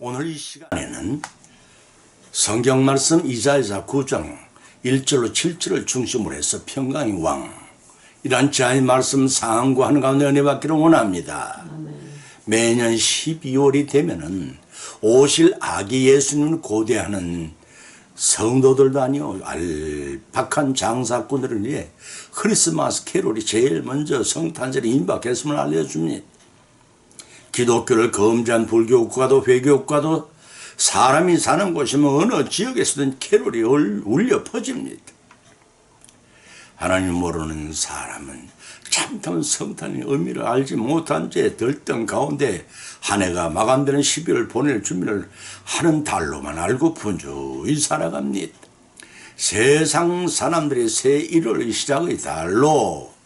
오늘 이 시간에는 성경 말씀 이사야 9장 1절로 7절을 중심으로 해서 평강의 왕이란 제의 말씀 상고하는 가운데 은혜 받기를 원합니다. 매년 12월이 되면은 오실 아기 예수님을 고대하는 성도들도 아니요 알박한 장사꾼들을 위해 크리스마스 캐롤이 제일 먼저 성탄절에 임박했음을 알려줍니다. 기독교를 검지한 불교 국가도 회교 국가도 사람이 사는 곳이면 어느 지역에서든 캐롤이 울려 퍼집니다. 하나님 모르는 사람은 참다운 성탄의 의미를 알지 못한 채 들뜬 가운데 한 해가 마감되는 12월 보낼 준비를 하는 달로만 알고 분주히 살아갑니다. 세상 사람들이 새 1월 시작의 달로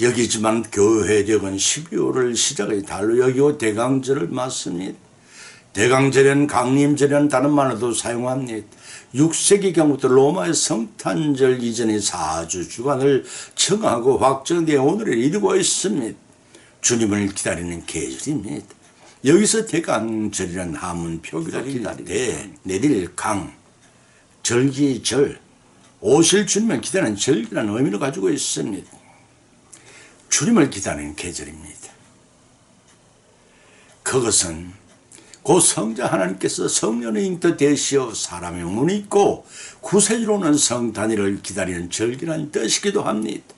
여기지만 교회력은 12월을 시작의 달로 여기고 대강절을 맞습니다. 대강절에는 강림절이라는 단어만으로도 사용합니다. 6세기경부터 로마의 성탄절 이전의 4주 주간을 정하고 확정되어 오늘을 이루고 있습니다. 주님을 기다리는 계절입니다. 여기서 대강절이라는 하문 표기를 기다리되 내릴 강, 절기절, 오실 주님을 기다리는 절기라는 의미를 가지고 있습니다. 주님을 기다리는 계절입니다. 그것은 곧 성자 하나님께서 성령의 잉터 되시어 사람의 문이 있고 구세주로는 성탄일을 기다리는 절기라는 뜻이기도 합니다.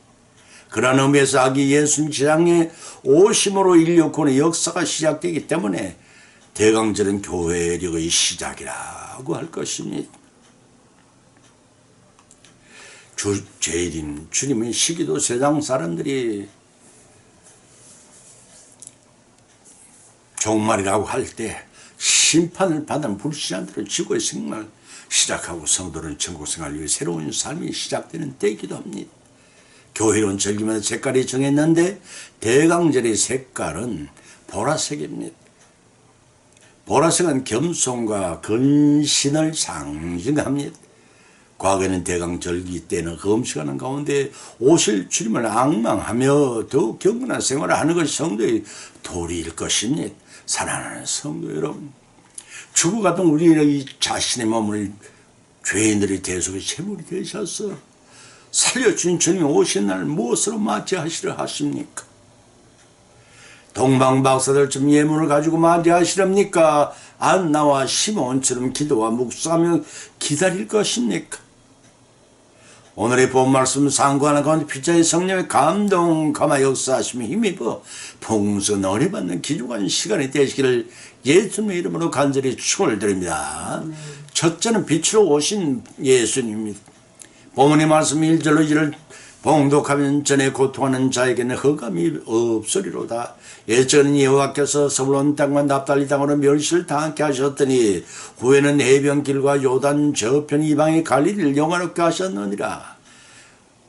그러한 의미에서 아기 예수님 지상에 오심으로 인류 구원의 역사가 시작되기 때문에 대강절은 교회력의 시작이라고 할 것입니다. 제일인 주님의 시기도 세상 사람들이 종말이라고 할 때 심판을 받은 불신자들은 지구의 생활을 시작하고 성도는 천국 생활을 위해 새로운 삶이 시작되는 때이기도 합니다. 교회론 절기마다 색깔이 정했는데 대강절의 색깔은 보라색입니다. 보라색은 겸손과 근신을 상징합니다. 과거에는 대강절기 때는 금식하는 가운데 오실 주님을 앙망하며 더욱 경건한 생활을 하는 것이 성도의 도리일 것입니다. 사랑하는 성도 여러분, 죽어가던 우리의 자신의 몸을 죄인들의 대속의 제물이 되셔서 살려주신 주님이 오신 날 무엇으로 맞이하시려 하십니까? 동방박사들처럼 예물을 가지고 맞이하시렵니까? 안나와 시몬처럼 기도와 묵상하며 기다릴 것입니까? 오늘의 본 말씀 상고하는 가운데 피자의 성령의 감동 감화 역사하시며 힘입어 풍성한 은혜 받는 귀중한 시간이 되시기를 예수님의 이름으로 간절히 축원을 드립니다. 첫째는 빛으로 오신 예수님입니다. 본문의 말씀 1절로 이를 봉독하면 전에 고통하는 자에게는 흑암이 없으리로다. 예전에는 여호와께서 서불론 땅과 납달리 땅으로 멸시를 당하게 하셨더니 후에는 해변길과 요단 저편 이방의 갈릴리를 영화롭게 하셨느니라.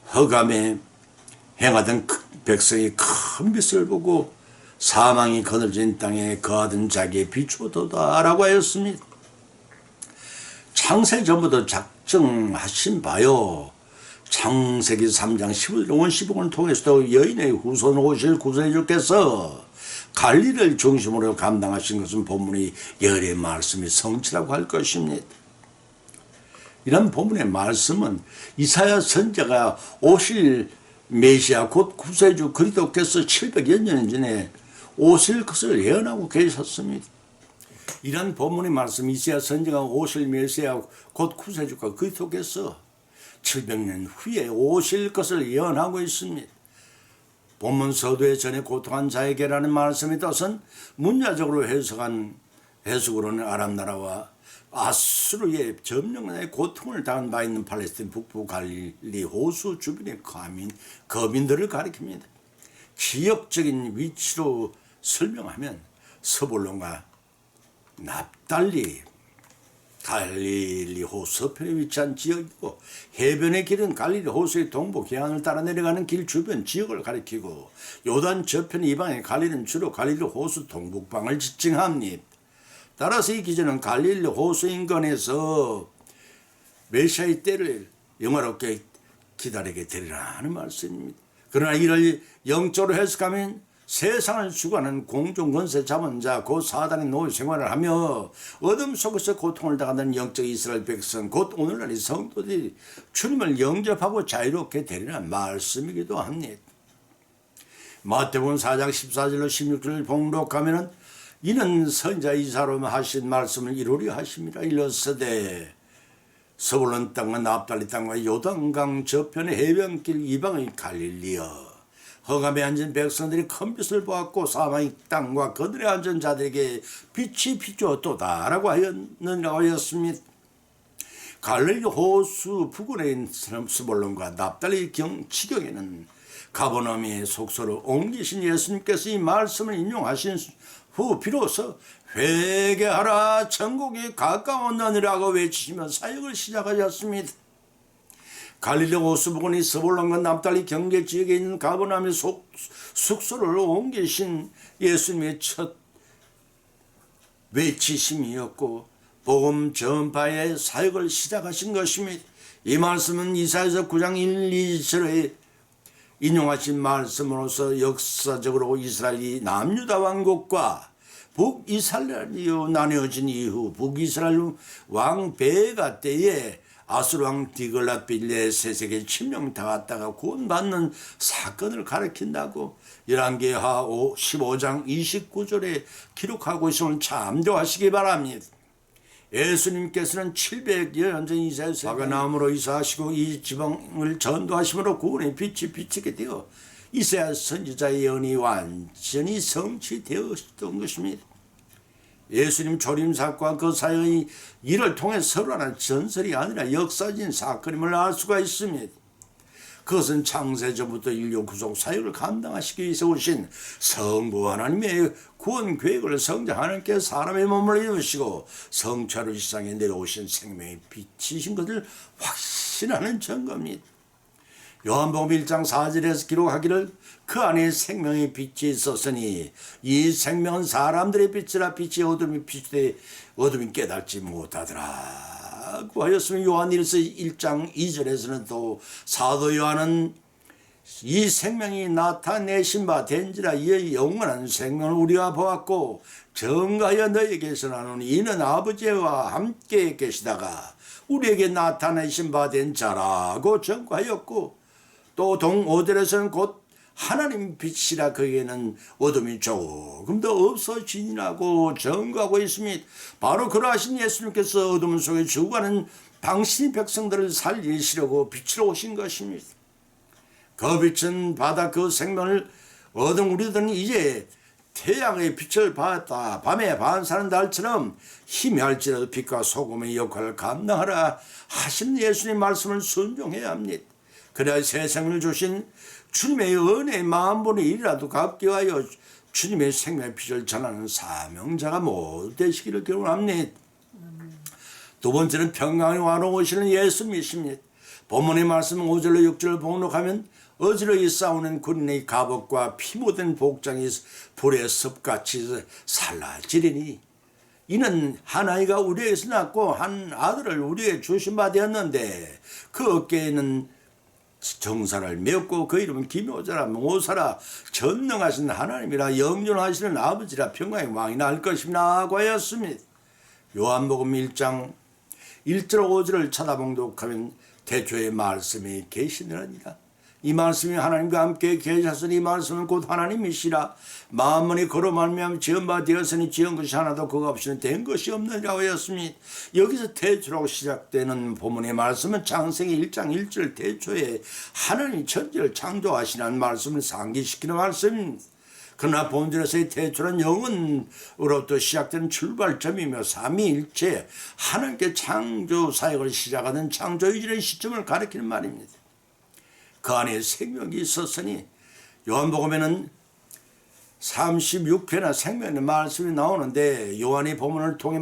흑암에 행하던 백성이 큰 빛을 보고 사망이 거느진 땅에 거하던 자기의 비추어도다라고 하였습니다. 창세전부터 작정하신 바요. 창세기 3장 15절 15권을 통해서도 여인의 후손 오실 구세주께서 갈릴리를 중심으로 감당하신 것은 본문의 열의 말씀이 성취라고 할 것입니다. 이런 본문의 말씀은 이사야 선지자가 오실 메시아 곧 구세주 그리스도께서 700여 년 전에 오실 것을 예언하고 계셨습니다. 이런 본문의 말씀 이사야 선지자가 오실 메시아 곧 구세주가 그리스도께서 700년 후에 오실 것을 예언하고 있습니다. 본문 서두에 전에 고통한 자에게라는 말씀의 뜻은 문자적으로 해석으로는 아람 나라와 아수르의 점령의 고통을 당한 바 있는 팔레스틴 북부 갈릴리 호수 주변의 거민들을 가리킵니다. 지역적인 위치로 설명하면 서불론과 납달리 갈릴리 호수 서편에 위치한 지역이고 해변의 길은 갈릴리 호수의 동부 해안을 따라 내려가는 길 주변 지역을 가리키고 요단 저편 이방의 갈릴리는 주로 갈릴리 호수 동북방을 지칭합니다. 따라서 이 기준은 갈릴리 호수 인근에서 메시아의 때를 영화롭게 기다리게 되리라 하는 말씀입니다. 그러나 이를 영적으로 해석하면 세상을 주관하는 공중권세 잡은 자 곧 사단의 노예 생활을 하며 어둠 속에서 고통을 당하는 영적 이스라엘 백성 곧 오늘날의 성도들이 주님을 영접하고 자유롭게 되리라는 말씀이기도 합니다. 마태복음 4장 14절로 16절을 봉독하면 이는 선자 이사로 하신 말씀을 이루려 하심이라. 일렀으되 서불론 땅과 납달리 땅과 요단강 저편의 해변길 이방의 갈릴리여 흑암에 앉은 백성들이 큰 빛을 보았고 사망의 땅과 그들의 앉은 자들에게 빛이 비추었도다 라고 하였습니다. 갈릴리 호수 부근에 있는 스불론과 납달리 지경에는 가버나움의 속소로 옮기신 예수님께서 이 말씀을 인용하신 후 비로소 회개하라 천국이 가까웠느니라고 외치시며 사역을 시작하셨습니다. 갈릴리 호수 부근의 스불론과 납달리 경계 지역에 있는 가버나움의 숙소를 옮기신 예수님의 첫 외치심이었고 복음 전파의 사역을 시작하신 것입니다. 이 말씀은 이사야서 9장 1, 2절에 인용하신 말씀으로서 역사적으로 이스라엘이 남유다 왕국과 북이스라엘이 나뉘어진 이후 북이스라엘 왕 베가 때에 아수르 왕 디글랏빌레셋에게 침략당했다가 구원받는 사건을 가리킨다고 열왕기하 15장 29절에 기록하고 있음을 참조하시기 바랍니다. 예수님께서는 700여 전 이사야서 가버나움으로 이사하시고 이 지방을 전도하심으로 구원의 빛이 비치게 되어 이사야 선지자의 예언이 완전히 성취되었던 것입니다. 예수님 조림사건과 그 사역이 이를 통해 설화나 전설이 아니라 역사적인 사건임을 알 수가 있습니다. 그것은 창세전부터 인류 구속 사역을 감당하시기 위해서 오신 성부 하나님의 구원 계획을 성자 하나님께서 사람의 몸을 입으시고 성취하러 이 세상에 내려오신 생명의 빛이신 것을 확신하는 증거입니다. 요한복음 1장 4절에서 기록하기를 그 안에 생명의 빛이 있었으니 이 생명은 사람들의 빛이라 빛이 어둠이 빛에 어둠이 깨닫지 못하더라고 하였으며 요한일서 1장 2절에서는 또 사도 요한은 이 생명이 나타내신 바 된지라 이의 영원한 생명을 우리가 보았고 증거하여 너희에게 전하노니 이는 아버지와 함께 계시다가 우리에게 나타내신 바 된 자라고 증거하였고 또 동오절에서는 곧 하나님 빛이라 그에게는 어둠이 조금 더 없어지니라고 증거하고 있습니다. 바로 그러하신 예수님께서 어둠 속에 죽어가는 당신의 백성들을 살리시려고 빛으로 오신 것입니다. 그 빛은 바다 그 생명을 얻은 우리들은 이제 태양의 빛을 받았다. 밤에 반사하는 달처럼 희미할지라도 빛과 소금의 역할을 감당하라 하신 예수님의 말씀을 순종해야 합니다. 그래야 새 생명을 주신 주님의 은혜의 만분의 1이라도 갚게 하여 주님의 생명의 빛을 전하는 사명자가 모두 되시기를 기원합니다. 두 번째는 평강의 왕으로 오시는 예수님이십니다. 본문의 말씀 5절로 6절을 봉독하면 어지러이 싸우는 군인의 갑옷과 피 묻은 복장이 불의 습같이 살라지리니 이는 한 아이가 우리에게서 낳고 한 아들을 우리에게 주신 바 되었는데 그 어깨에는 정사를 메었고 그 이름은 기묘자라 모사라 전능하신 하나님이라 영존하시는 아버지라 평강의 왕이 날 것이라 하고 하였습니다. 요한복음 1장 1절 5절을 찾아봉독하면 태초에 말씀이 계시느니라. 이 말씀이 하나님과 함께 계셨으니 이 말씀은 곧 하나님이시라. 만물이 그로 말미암아 지은 바 되었으니 지은 것이 하나도 그가 없이는 된 것이 없느니라 하였습니다. 여기서 태초라고 시작되는 본문의 말씀은 창세기 1장 1절 태초에 하나님이 천지를 창조하시라는 말씀을 상기시키는 말씀입니다. 그러나 본질에서의 태초는 영원으로부터 시작되는 출발점이며 삼위일체 하나님께 창조 사역을 시작하는 창조이전의 시점을 가리키는 말입니다. 그 안에 생명이 있었으니 요한복음에는 36회나 생명의 말씀이 나오는데 요한이 본문을 통해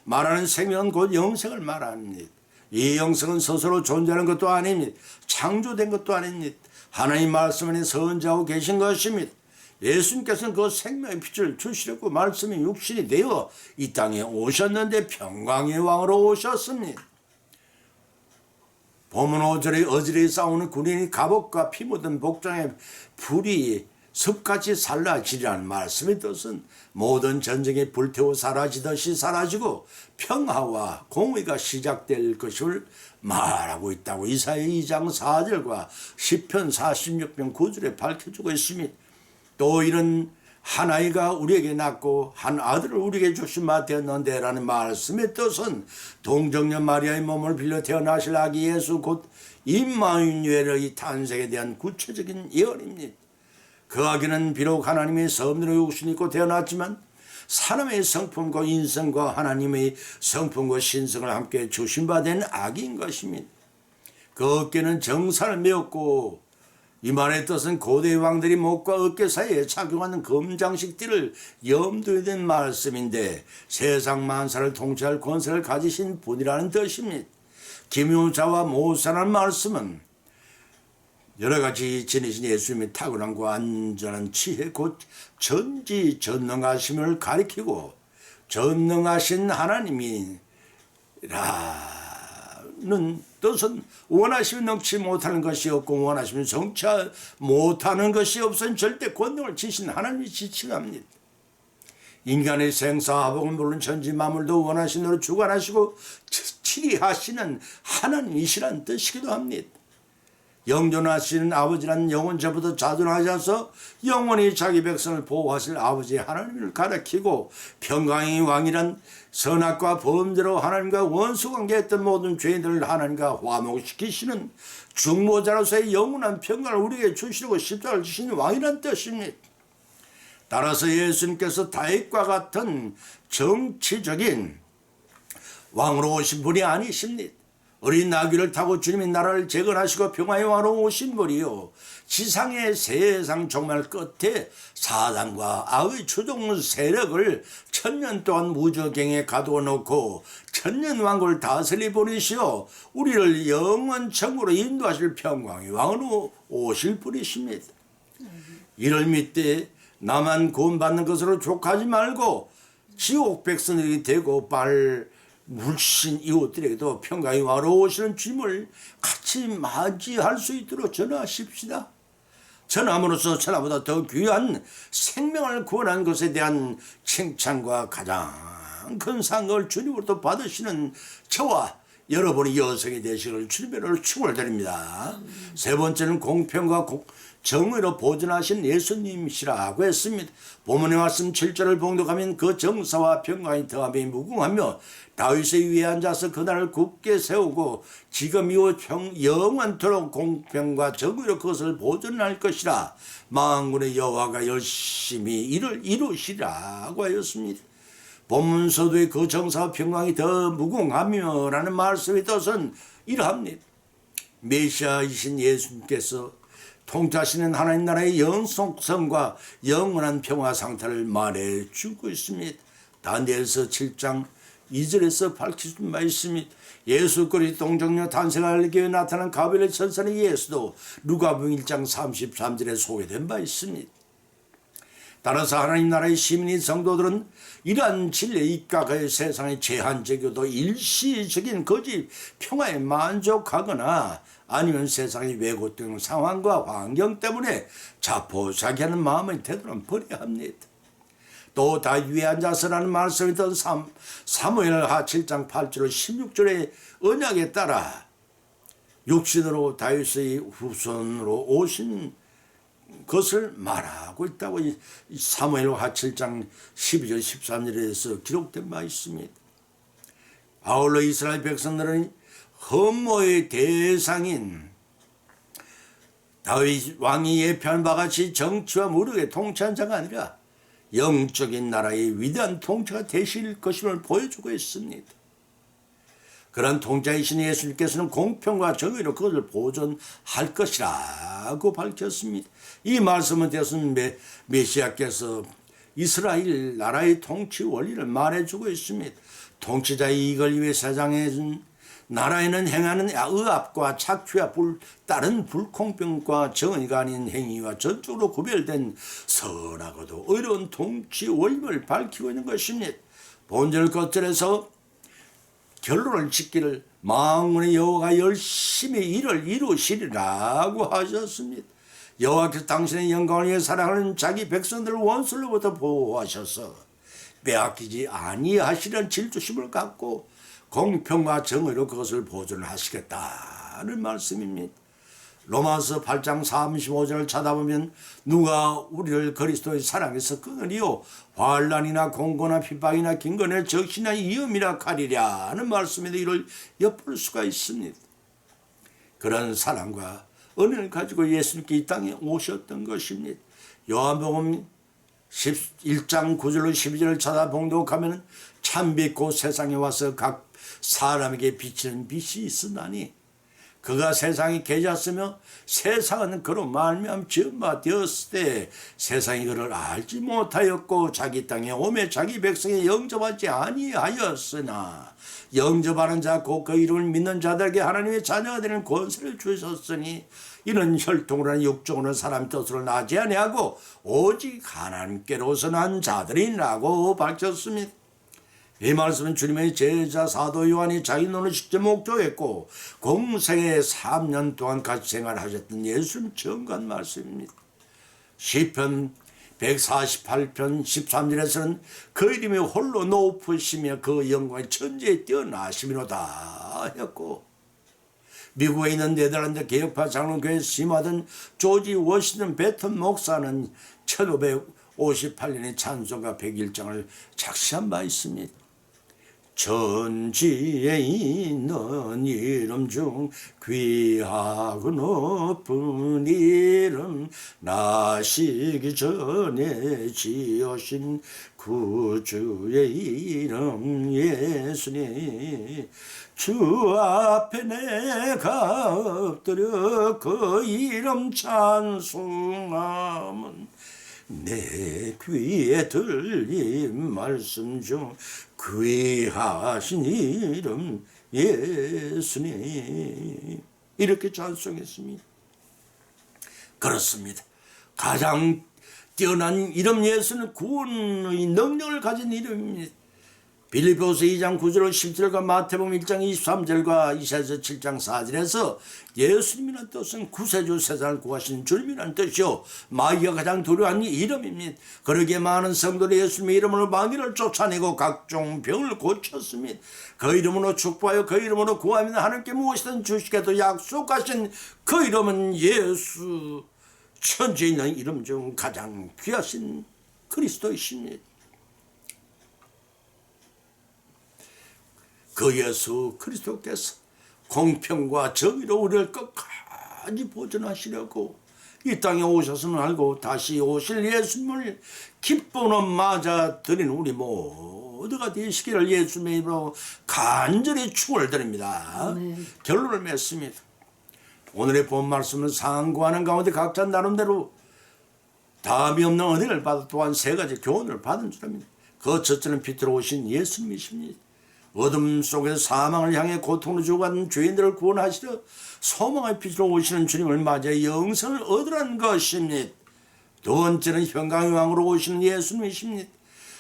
말하는 생명은 곧 영생을 말합니다. 이 영생은 스스로 존재하는 것도 아닙니다. 창조된 것도 아닙니다. 하나님 말씀 안에 선지하고 계신 것입니다. 예수님께서는 그 생명의 빛을 주시려고 말씀이 육신이 되어 이 땅에 오셨는데 평강의 왕으로 오셨습니다. 본문 5절에 어지러이 싸우는 군인이 갑옷과 피 묻은 복장에 불이 습같이 사라지리라는 말씀의 뜻은 모든 전쟁이 불태워 사라지듯이 사라지고 평화와 공의가 시작될 것을 말하고 있다고 이사야 2장 4절과 시편 46편 9절에 밝혀주고 있습니다. 또 이런 한 아이가 우리에게 낳고 한 아들을 우리에게 주신 바 되었는데 라는 말씀의 뜻은 동정녀 마리아의 몸을 빌려 태어나실 아기 예수 곧 임마누엘의 탄생에 대한 구체적인 예언입니다. 그 아기는 비록 하나님의 섭리로 육신이 있고 태어났지만 사람의 성품과 인성과 하나님의 성품과 신성을 함께 주신 바 된 아기인 것입니다. 그 어깨는 정사를 메었고 이 말의 뜻은 고대 왕들이 목과 어깨 사이에 착용하는 금장식띠를 염두에 둔 말씀인데 세상 만사를 통치할 권세를 가지신 분이라는 뜻입니다. 기묘자와 모사라는 말씀은 여러 가지 지니신 예수님의 탁월한 완전한 지혜 곧 전지전능하심을 가리키고 전능하신 하나님이라는 뜻은 원하시면 능치 못하는 것이 없고 원하시면 성취 못하는 것이 없은 절대 권능을 지신 하나님이 지칭합니다. 인간의 생사화복은 물론 천지 만물도 원하신 대로 주관하시고 치리하시는 하나님이시라는 뜻이기도 합니다. 영존하시는 아버지란 영원전부터 자존하셔서 영원히 자기 백성을 보호하실 아버지 하나님을 가리키고 평강의 왕이란 선악과 범죄로 하나님과 원수관계했던 모든 죄인들을 하나님과 화목시키시는 중보자로서의 영원한 평강을 우리에게 주시려고 십자가를 지신 왕이란 뜻입니다. 따라서 예수님께서 다윗과 같은 정치적인 왕으로 오신 분이 아니십니다. 어린 나귀를 타고 주님이 나라를 재건하시고 평화의 왕으로 오신 분이요 지상의 세상 종말 끝에 사단과 악의 추종 세력을 천년 동안 무저갱에 가두어 놓고 천년 왕국을 다스리 보내시어 우리를 영원 천국으로 인도하실 평강의 왕으로 오실 분이십니다. 이를 믿되 나만 구원받는 것으로 족하지 말고 지옥 백성들이 되고 물씬 이웃들에게도 평강의 왕으로 오시는 주님을 같이 맞이할 수 있도록 전하십시다. 전함으로써 천하보다 더 귀한 생명을 구원한 것에 대한 칭찬과 가장 큰 상을 주님으로부터 받으시는 저와 여러분의 여성이 되시기를 주님으로 축원을 드립니다. 세 번째는 공평과 정의로 보존하신 예수님이시라고 했습니다. 본문의 말씀 7절을 봉독하면 그 정사와 평강이 더함이 무궁하며 다윗의 위에 앉아서 그날을 굳게 세우고 지금 이후 영원토록 공평과 정의로 그것을 보존할 것이라 만군의 여호와가 열심히 이를 이루시라고 하였습니다. 본문 서두에 그 정사와 평강이 더 무궁하며 라는 말씀의 뜻은 이러합니다. 메시아이신 예수님께서 통치하시는 하나님 나라의 영속성과 영원한 평화 상태를 말해주고 있습니다. 다니엘서 7장 2절에서 밝혀진 바 있습니다. 예수 그리스도 동정녀 탄생을 알기 위해 나타난 가벨의 천사는 예수도 누가복음 1장 33절에 소개된 바 있습니다. 따라서 하나님 나라의 시민인 성도들은 이러한 진리에 입각하여 세상의 제한적이고도 일시적인 거짓 평화에 만족하거나 아니면 세상의 왜곡된 상황과 환경 때문에 자포자기하는 마음의 태도는 버려야 합니다. 또 다윗 위에 앉아서라는 말씀이 있던 사무엘하 7장 8절 16절의 언약에 따라 육신으로 다윗의 후손으로 오신 것을 말하고 있다고 사무엘하 7장 12절 13절에서 기록된 바 있습니다. 아울러 이스라엘 백성들은 헌모의 대상인 다윗 왕이 예표한 바와 같이 정치와 무력의 통치한 자가 아니라 영적인 나라의 위대한 통치가 되실 것임을 보여주고 있습니다. 그런 통치이신 예수님께서는 공평과 정의로 그것을 보존할 것이라고 밝혔습니다. 이 말씀은 대선 메시아께서 이스라엘 나라의 통치 원리를 말해주고 있습니다. 통치자의 이익을 위해 세상에 나라에는 행하는 의압과 착취와 다른 불공평과 정의가 아닌 행위와 전적으로 구별된 선하고도 어려운 통치 원리를 밝히고 있는 것입니다. 본절 것들에서 결론을 짓기를 만군의 여호와가 열심히 일을 이루시리라고 하셨습니다. 여호와께서 당신의 영광을 위해 사랑하는 자기 백성들을 원수로부터 보호하셔서 빼앗기지 아니하시는 질투심을 갖고 공평과 정의로 그것을 보존하시겠다는 말씀입니다. 로마서 8장 35절을 찾아보면 누가 우리를 그리스도의 사랑에서 끊으리요 환난이나 공고나 핍박이나 긴건의 적시나 위험이라 가리랴는 말씀에도 이를 엿볼 수가 있습니다. 그런 사랑과 은혜를 가지고 예수님께 이 땅에 오셨던 것입니다. 요한복음 11장 9절로 12절을 찾아 봉독하면 참빛 곧 세상에 와서 각 사람에게 비치는 빛이 있으나니 그가 세상에 계셨으며 세상은 그로 말미암아 지음받았을 때 세상이 그를 알지 못하였고 자기 땅에 오매 자기 백성에 영접하지 아니하였으나 영접하는 자 곧 그 이름을 믿는 자들에게 하나님의 자녀가 되는 권세를 주셨으니 이는 혈통으로나 육종으로나 사람 뜻으로 나지 아니하고 오직 하나님께로서 난 자들이라고 밝혔습니다. 이 말씀은 주님의 제자 사도 요한이 자기 눈을 직접 목도했고 공생의 3년 동안 같이 생활하셨던 예수님 증거한 말씀입니다. 시편 148편 13절에서는 그 이름이 홀로 높으시며 그 영광의 천지에 뛰어나심이로다 했고, 미국에 있는 네덜란드 개혁파 장로교회 심하던 조지 워싱턴 베턴 목사는 1558년에 찬송가 101장을 작시한 바 있습니다. 천지에 있는 이름 중 귀하고 높은 이름 나시기 전에 지으신 구주의 이름 예수님 주 앞에 내가 엎드려 그 이름 찬송하면 내 귀에 들린 말씀 중 귀하신 이름 예수님 이렇게 찬송했습니다. 그렇습니다. 가장 뛰어난 이름 예수는 구원의 능력을 가진 이름입니다. 빌립보서 2장 9절 10절과 마태복음 1장 23절과 이사야서 7장 4절에서 예수님이라는 뜻은 구세주 세상을 구하신 주님이라는 뜻이요 마귀가 가장 두려워하는 이름입니다. 그러기에 많은 성도들이 예수님의 이름으로 마귀를 쫓아내고 각종 병을 고쳤습니다. 그 이름으로 축복하여 그 이름으로 구하면 하나님께 무엇이든 주시겠다고 약속하신 그 이름은 예수, 천지에 있는 이름 중 가장 귀하신 그리스도이십니다. 그 예수 그리스도께서 공평과 정의로 우리를 끝까지 보존하시려고 이 땅에 오셨음을 알고 다시 오실 예수님을 기쁨으로 맞아들인 우리 모두가 되시기를 예수님의 이름으로 간절히 축원을 드립니다. 결론을 맺습니다. 오늘의 본 말씀은 상고하는 가운데 각자 나름대로 다음이 없는 은혜를 받아 또한 세 가지 교훈을 받은 줄입니다. 그 첫째는 빛으로 오신 예수님이십니다. 어둠 속에서 사망을 향해 고통을 주고 가는 죄인들을 구원하시려 소망의 빛으로 오시는 주님을 맞이해 영생을 얻으라는 것입니다. 두 번째는 평강의 왕으로 오시는 예수님이십니다.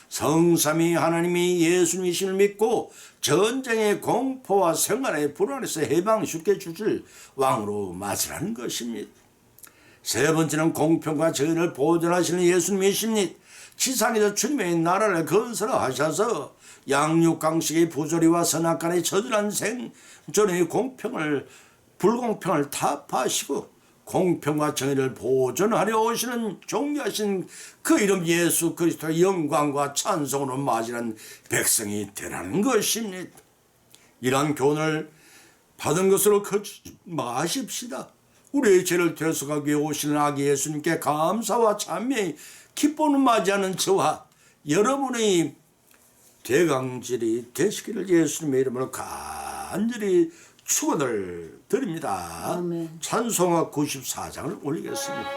성삼위 하나님이 예수님이심을 믿고 전쟁의 공포와 생활의 불안에서 해방 쉽게 주실 왕으로 맞으라는 것입니다. 세 번째는 공평과 정의를 보존하시는 예수님이십니다. 지상에서 주님의 나라를 건설하셔서 양육강식의 부조리와 선악간의 저질한 생존의 불공평을 타파하시고 공평과 정의를 보존하려 오시는 존귀하신 그 이름 예수 그리스도의 영광과 찬송으로 맞이하는 백성이 되라는 것입니다. 이러한 교훈을 받은 것으로 거치지 마십시다. 우리의 죄를 대속하기 위해 오시는 아기 예수님께 감사와 찬미의 기쁨을 맞이하는 저와 여러분의 대강질이 되시기를 예수님의 이름으로 간절히 축원을 드립니다. 아멘. 찬송가 94장을 올리겠습니다.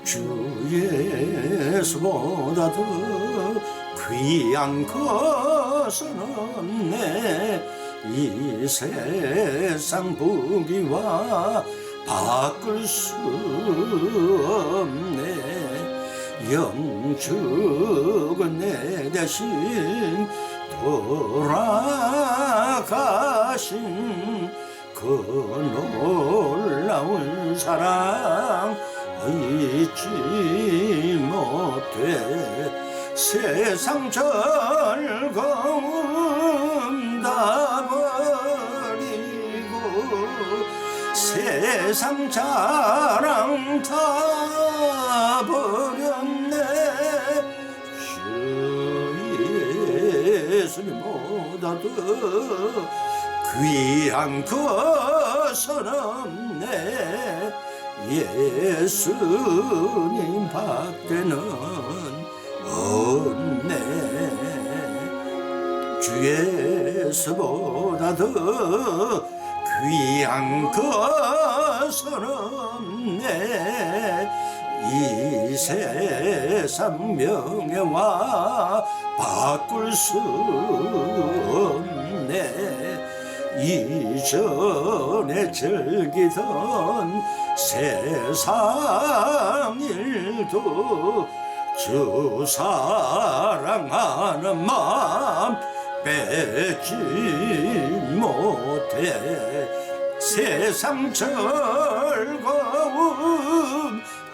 주 예수보다 더 귀한 것은 없네. 이 세상 부귀와 바꿀 수 없네. 영축은 내 대신 돌아가신 그 놀라운 사랑 잊지 못해. 세상 즐거움 다 버리고 세상 자랑 다 버렸네. 주 예수님보다도 귀한 것은 없네. 예수님 밖에는 없네. 주 예수보다 더 귀한 것은 없네. 이 세상 명예와 바꿀 수 없네. 이전에 즐기던 세상 일도 주 사랑하는 마음 빼지 못해. 세상 즐거움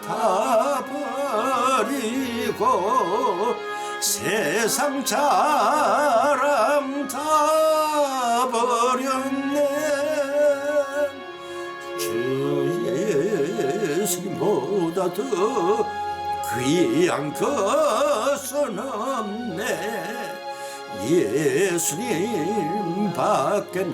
다 버리고 세상 자랑 다 버렸네. 주 예수님보다 더 귀한 것은 없네. 예수님 밖에는